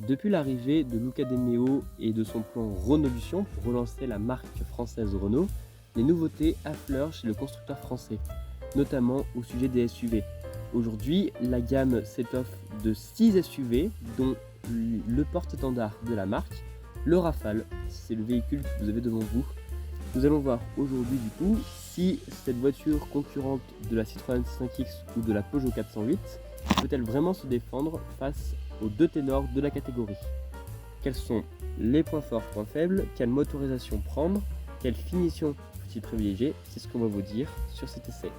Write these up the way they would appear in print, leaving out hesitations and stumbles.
Depuis l'arrivée de Luca De Meo et de son plan Renaulution pour relancer la marque française Renault, les nouveautés affleurent chez le constructeur français, notamment au sujet des SUV. Aujourd'hui, la gamme s'étoffe de 6 SUV, dont le porte-étendard de la marque, le Rafale. C'est le véhicule que vous avez devant vous. Nous allons voir aujourd'hui du coup si cette voiture concurrente de la Citroën C5X ou de la Peugeot 408 peut-elle vraiment se défendre face aux deux ténors de la catégorie. Quels sont les points forts, points faibles, quelle motorisation prendre, quelle finition faut-il privilégier, c'est ce qu'on va vous dire sur cet essai.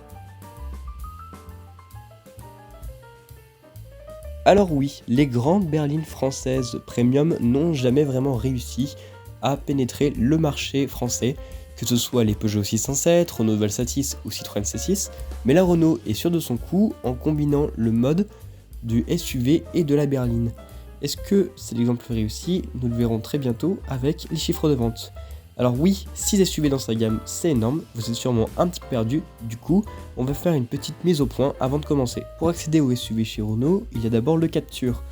Alors oui, les grandes berlines françaises premium n'ont jamais vraiment réussi à pénétrer le marché français, que ce soit les Peugeot 607, Renault Velsatis ou Citroën C6, mais la Renault est sûre de son coup en combinant le mode du SUV et de la berline. Est-ce que c'est l'exemple réussi? Nous le verrons très bientôt avec les chiffres de vente. Alors oui, 6 SUV dans sa gamme, c'est énorme, vous êtes sûrement un petit peu perdu, du coup, on va faire une petite mise au point avant de commencer. Pour accéder au SUV chez Renault, il y a d'abord le Captur,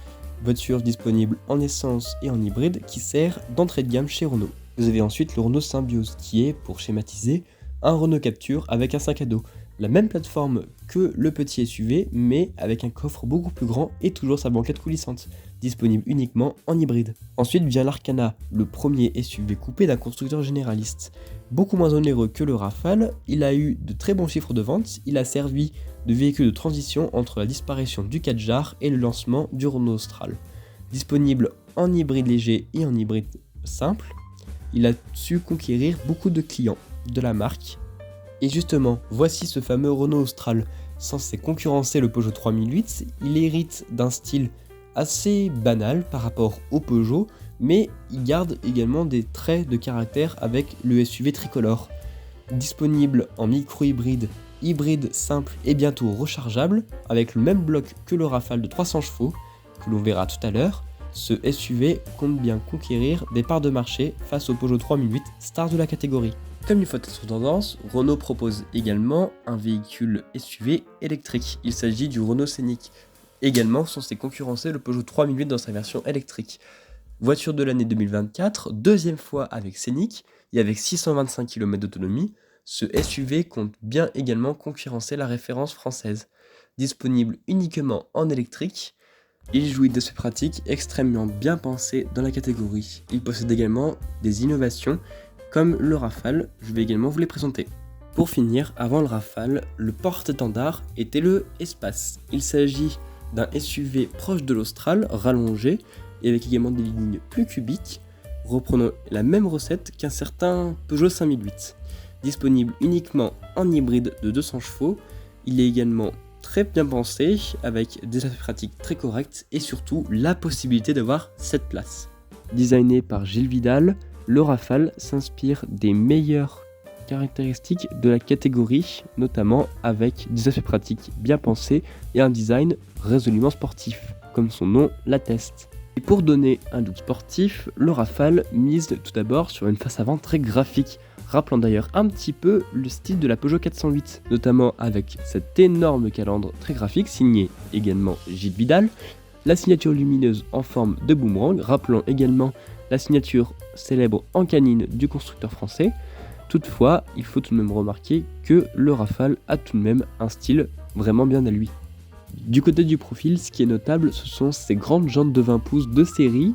voiture disponible en essence et en hybride qui sert d'entrée de gamme chez Renault. Vous avez ensuite le Renault Symbiose qui est, pour schématiser, un Renault Captur avec un sac à dos. La même plateforme que le petit SUV, mais avec un coffre beaucoup plus grand et toujours sa banquette coulissante, disponible uniquement en hybride. Ensuite vient l'Arcana, le premier SUV coupé d'un constructeur généraliste. Beaucoup moins onéreux que le Rafale, il a eu de très bons chiffres de vente, il a servi de véhicule de transition entre la disparition du Kadjar et le lancement du Renault Austral. Disponible en hybride léger et en hybride simple, il a su conquérir beaucoup de clients de la marque. Et justement, voici ce fameux Renault Austral. Censé concurrencer le Peugeot 3008, il hérite d'un style assez banal par rapport au Peugeot, mais il garde également des traits de caractère avec le SUV tricolore. Disponible en micro-hybride, hybride simple et bientôt rechargeable, avec le même bloc que le Rafale de 300 chevaux, que l'on verra tout à l'heure, ce SUV compte bien conquérir des parts de marché face au Peugeot 3008, star de la catégorie. Comme une fois sur tendance, Renault propose également un véhicule SUV électrique. Il s'agit du Renault Scénic, également censé concurrencer le Peugeot 3008 dans sa version électrique. Voiture de l'année 2024, deuxième fois avec Scénic et avec 625 km d'autonomie, ce SUV compte bien également concurrencer la référence française. Disponible uniquement en électrique, il jouit de ses pratiques extrêmement bien pensées dans la catégorie. Il possède également des innovations comme le Rafale, je vais également vous les présenter. Pour finir, avant le Rafale, le porte-étendard était le Espace. Il s'agit d'un SUV proche de l'Austral, rallongé, et avec également des lignes plus cubiques, reprenant la même recette qu'un certain Peugeot 5008. Disponible uniquement en hybride de 200 chevaux, il est également très bien pensé, avec des aspects pratiques très corrects, et surtout la possibilité d'avoir 7 places. Designé par Gilles Vidal, le Rafale s'inspire des meilleures caractéristiques de la catégorie, notamment avec des aspects pratiques bien pensés et un design résolument sportif, comme son nom l'atteste. Et pour donner un look sportif, le Rafale mise tout d'abord sur une face avant très graphique, rappelant d'ailleurs un petit peu le style de la Peugeot 408, notamment avec cette énorme calandre très graphique signée également Gilles Vidal, la signature lumineuse en forme de boomerang, rappelant également la signature célèbre en canine du constructeur français. Toutefois, il faut tout de même remarquer que le Rafale a tout de même un style vraiment bien à lui. Du côté du profil, ce qui est notable, ce sont ces grandes jantes de 20 pouces de série,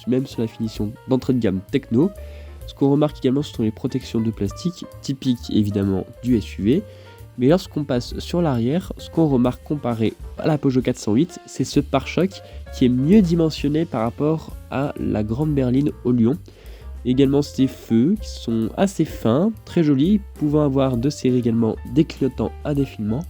même sur la finition d'entrée de gamme techno. Ce qu'on remarque également, ce sont les protections de plastique, typiques évidemment du SUV. Mais lorsqu'on passe sur l'arrière, ce qu'on remarque comparé à la Peugeot 408, c'est ce pare-choc qui est mieux dimensionné par rapport à la grande berline au lion. Également ces feux qui sont assez fins, très jolis, pouvant avoir de série également des clignotants à défilement.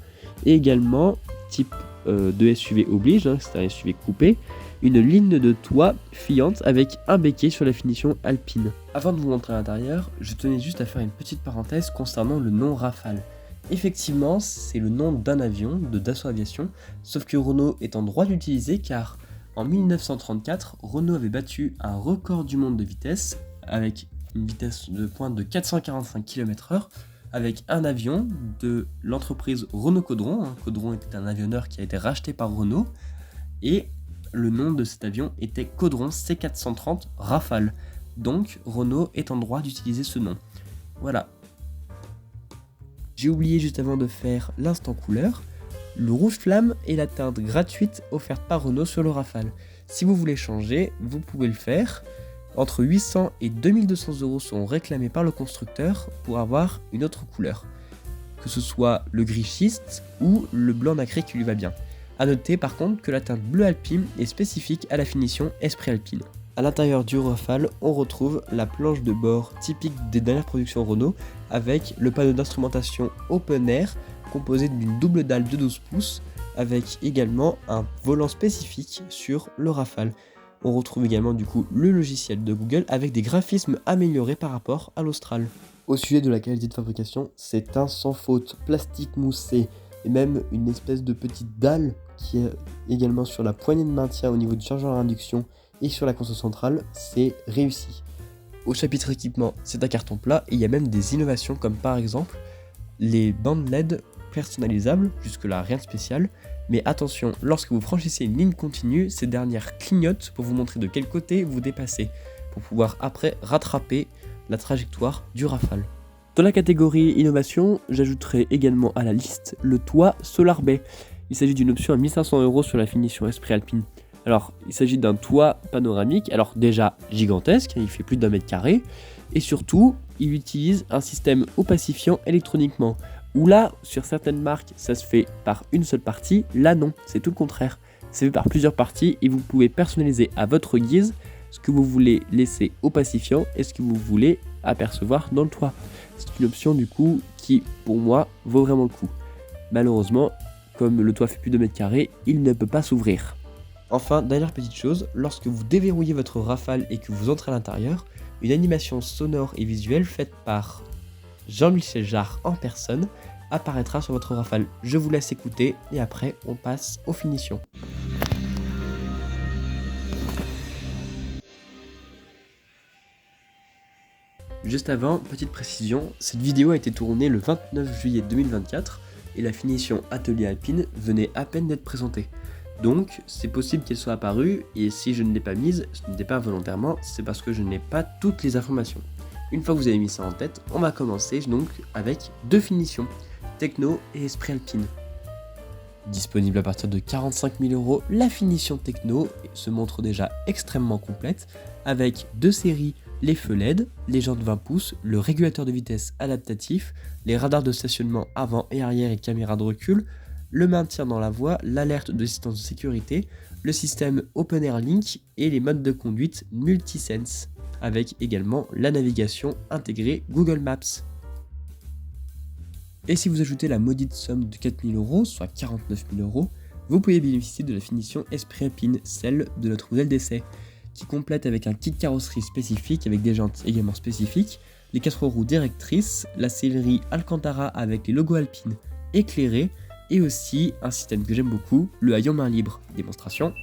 Et également, type de SUV oblige, c'est un SUV coupé, une ligne de toit fuyante avec un béquet sur la finition alpine. Avant de vous montrer l'intérieur, je tenais juste à faire une petite parenthèse concernant le nom Rafale. Effectivement, c'est le nom d'un avion de Dassault Aviation, sauf que Renault est en droit d'utiliser car en 1934, Renault avait battu un record du monde de vitesse avec une vitesse de pointe de 445 km/h avec un avion de l'entreprise Renault Caudron. Caudron était un avionneur qui a été racheté par Renault et le nom de cet avion était Caudron C430 Rafale. Donc Renault est en droit d'utiliser ce nom. Voilà. J'ai oublié juste avant de faire l'instant couleur. Le rouge flamme est la teinte gratuite offerte par Renault sur le Rafale. Si vous voulez changer, vous pouvez le faire. Entre 800 et 2200 € sont réclamés par le constructeur pour avoir une autre couleur. Que ce soit le gris schiste ou le blanc nacré qui lui va bien. A noter par contre que la teinte bleu alpine est spécifique à la finition Esprit Alpine. À l'intérieur du Rafale, on retrouve la planche de bord typique des dernières productions Renault avec le panneau d'instrumentation open air composé d'une double dalle de 12 pouces avec également un volant spécifique sur le Rafale. On retrouve également du coup le logiciel de Google avec des graphismes améliorés par rapport à l'Austral. Au sujet de la qualité de fabrication, c'est un sans faute, plastique moussé et même une espèce de petite dalle qui est également sur la poignée de maintien au niveau du chargeur à induction et sur la console centrale, c'est réussi. Au chapitre équipement, c'est un carton plat et il y a même des innovations comme par exemple les bandes LED personnalisables, jusque-là rien de spécial, mais attention, lorsque vous franchissez une ligne continue, ces dernières clignotent pour vous montrer de quel côté vous dépassez, pour pouvoir après rattraper la trajectoire du Rafale. Dans la catégorie innovation, j'ajouterai également à la liste le toit Solar Bay. Il s'agit d'une option à 1500 € sur la finition Esprit Alpine. Alors, il s'agit d'un toit panoramique, alors déjà gigantesque, il fait plus d'1 mètre carré, et surtout, il utilise un système opacifiant électroniquement. Où là, sur certaines marques, ça se fait par une seule partie, là non, c'est tout le contraire. C'est fait par plusieurs parties et vous pouvez personnaliser à votre guise ce que vous voulez laisser opacifiant et ce que vous voulez apercevoir dans le toit. C'est une option du coup qui, pour moi, vaut vraiment le coup. Malheureusement, comme le toit fait plus de 2 mètres carrés, il ne peut pas s'ouvrir. Enfin, dernière petite chose, lorsque vous déverrouillez votre Rafale et que vous entrez à l'intérieur, une animation sonore et visuelle faite par Jean-Michel Jarre en personne apparaîtra sur votre Rafale. Je vous laisse écouter et après on passe aux finitions. Juste avant, petite précision, cette vidéo a été tournée le 29 juillet 2024 et la finition Atelier Alpine venait à peine d'être présentée. Donc c'est possible qu'elle soit apparue et si je ne l'ai pas mise, ce n'était pas volontairement, c'est parce que je n'ai pas toutes les informations. Une fois que vous avez mis ça en tête, on va commencer donc avec 2 finitions, Techno et Esprit Alpine. Disponible à partir de 45 000 €, la finition Techno se montre déjà extrêmement complète avec 2 séries, les feux LED, les jantes 20 pouces, le régulateur de vitesse adaptatif, les radars de stationnement avant et arrière et caméra de recul, le maintien dans la voie, l'alerte de distance de sécurité, le système Open Air Link et les modes de conduite Multisense, avec également la navigation intégrée Google Maps. Et si vous ajoutez la maudite somme de 4 000 €, soit 49 000 €, vous pouvez bénéficier de la finition Esprit Alpine, celle de notre modèle d'essai, qui complète avec un kit carrosserie spécifique avec des jantes également spécifiques, les 4 roues directrices, la sellerie Alcantara avec les logos Alpine éclairés, et aussi un système que j'aime beaucoup, le haillon main libre. Démonstration.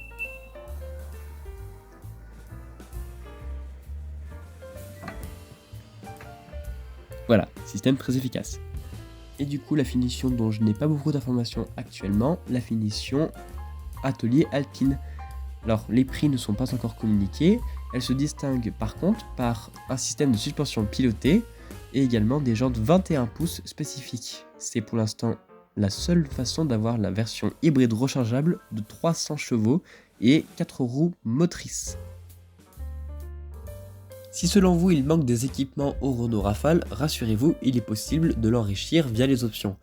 Voilà, système très efficace. Et du coup, la finition dont je n'ai pas beaucoup d'informations actuellement, la finition Atelier Alpine. Alors, les prix ne sont pas encore communiqués, elle se distingue par contre par un système de suspension pilotée et également des jantes 21 pouces spécifiques. C'est pour l'instant la seule façon d'avoir la version hybride rechargeable de 300 chevaux et 4 roues motrices. Si selon vous il manque des équipements au Renault Rafale, rassurez-vous, il est possible de l'enrichir via les options.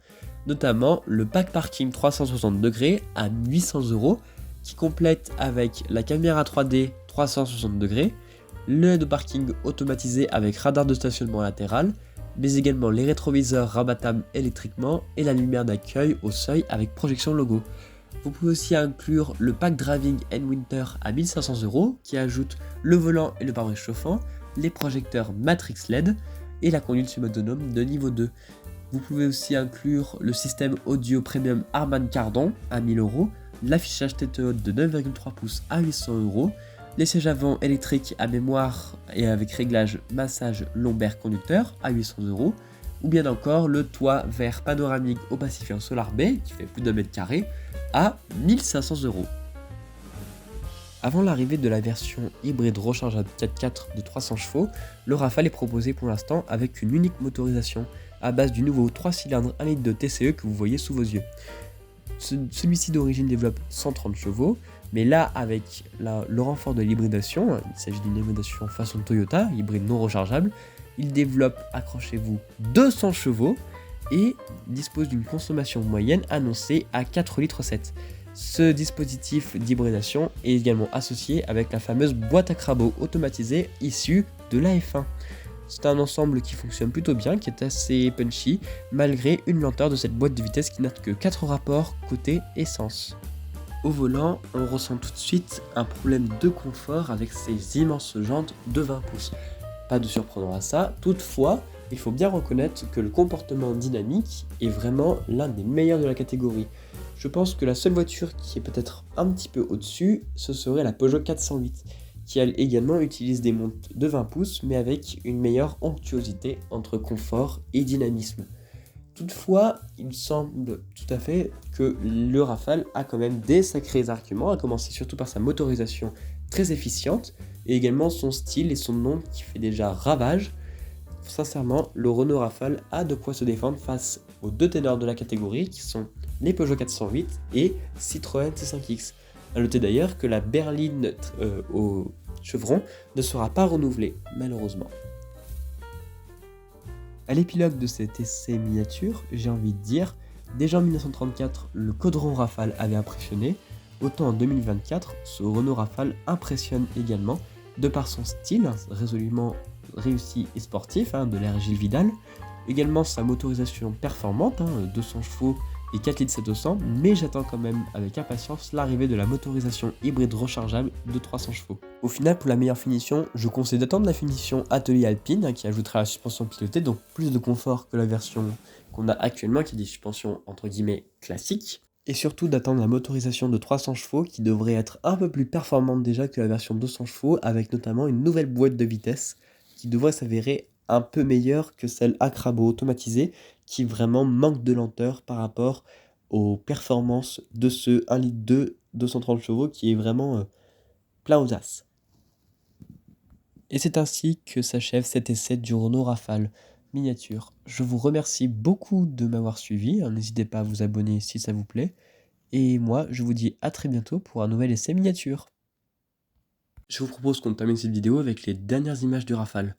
Notamment le pack parking 360 degrés à 800 € qui complète avec la caméra 3D 360 degrés, le de parking automatisé avec radar de stationnement latéral, mais également les rétroviseurs rabattables électriquement et la lumière d'accueil au seuil avec projection logo. Vous pouvez aussi inclure le pack Driving and Winter à 1500 € qui ajoute le volant et le pare-brise chauffant, les projecteurs Matrix LED et la conduite semi-autonome de niveau 2. Vous pouvez aussi inclure le système audio premium Harman Kardon à 1000 €, l'affichage tête haute de 9,3 pouces à 800 €, les sièges avant électriques à mémoire et avec réglage massage lombaire conducteur à 800 €, ou bien encore le toit vert panoramique opacifiant Solar Bay qui fait plus d'1 mètre carré à 1500 €. Avant l'arrivée de la version hybride rechargeable 4x4 de 300 chevaux, le Rafale est proposé pour l'instant avec une unique motorisation à base du nouveau 3 cylindres 1 litre de TCE que vous voyez sous vos yeux. Celui-ci d'origine développe 130 chevaux, mais là avec le renfort de l'hybridation, il s'agit d'une hybridation façon Toyota, hybride non rechargeable, il développe, accrochez-vous, 200 chevaux et dispose d'une consommation moyenne annoncée à 4,7 litres. Ce dispositif d'hybridation est également associé avec la fameuse boîte à crabot automatisée issue de la F1. C'est un ensemble qui fonctionne plutôt bien, qui est assez punchy, malgré une lenteur de cette boîte de vitesse qui n'a que 4 rapports côté essence. Au volant, on ressent tout de suite un problème de confort avec ces immenses jantes de 20 pouces. Pas de surprenant à ça, toutefois, il faut bien reconnaître que le comportement dynamique est vraiment l'un des meilleurs de la catégorie. Je pense que la seule voiture qui est peut-être un petit peu au-dessus, ce serait la Peugeot 408, qui elle également utilise des montes de 20 pouces, mais avec une meilleure onctuosité entre confort et dynamisme. Toutefois, il semble tout à fait que le Rafale a quand même des sacrés arguments, à commencer surtout par sa motorisation très efficiente, et également son style et son nom qui fait déjà ravage. Sincèrement, le Renault Rafale a de quoi se défendre face aux deux ténors de la catégorie qui sont les Peugeot 408 et Citroën C5X. A noter d'ailleurs que la berline au chevron ne sera pas renouvelée, malheureusement. À l'épilogue de cet essai miniature, j'ai envie de dire, déjà en 1934, le Caudron Rafale avait impressionné, autant en 2024, ce Renault Rafale impressionne également, de par son style résolument réussi et sportif, de l'ère Gilles Vidal, également sa motorisation performante, 200 chevaux et 4 litres 700, mais j'attends quand même avec impatience l'arrivée de la motorisation hybride rechargeable de 300 chevaux. Au final, pour la meilleure finition, je conseille d'attendre la finition Atelier Alpine, qui ajoutera la suspension pilotée, donc plus de confort que la version qu'on a actuellement, qui est des suspensions entre guillemets classiques. Et surtout d'attendre la motorisation de 300 chevaux qui devrait être un peu plus performante déjà que la version 200 chevaux, avec notamment une nouvelle boîte de vitesse qui devrait s'avérer un peu meilleure que celle à crabot automatisée qui vraiment manque de lenteur par rapport aux performances de ce 1,2 litre 230 chevaux qui est vraiment plein aux as. Et c'est ainsi que s'achève cet essai du Renault Rafale miniature. Je vous remercie beaucoup de m'avoir suivi, n'hésitez pas à vous abonner si ça vous plaît, et moi je vous dis à très bientôt pour un nouvel essai miniature. Je vous propose qu'on termine cette vidéo avec les dernières images du Rafale.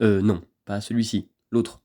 Non, pas celui-ci, l'autre.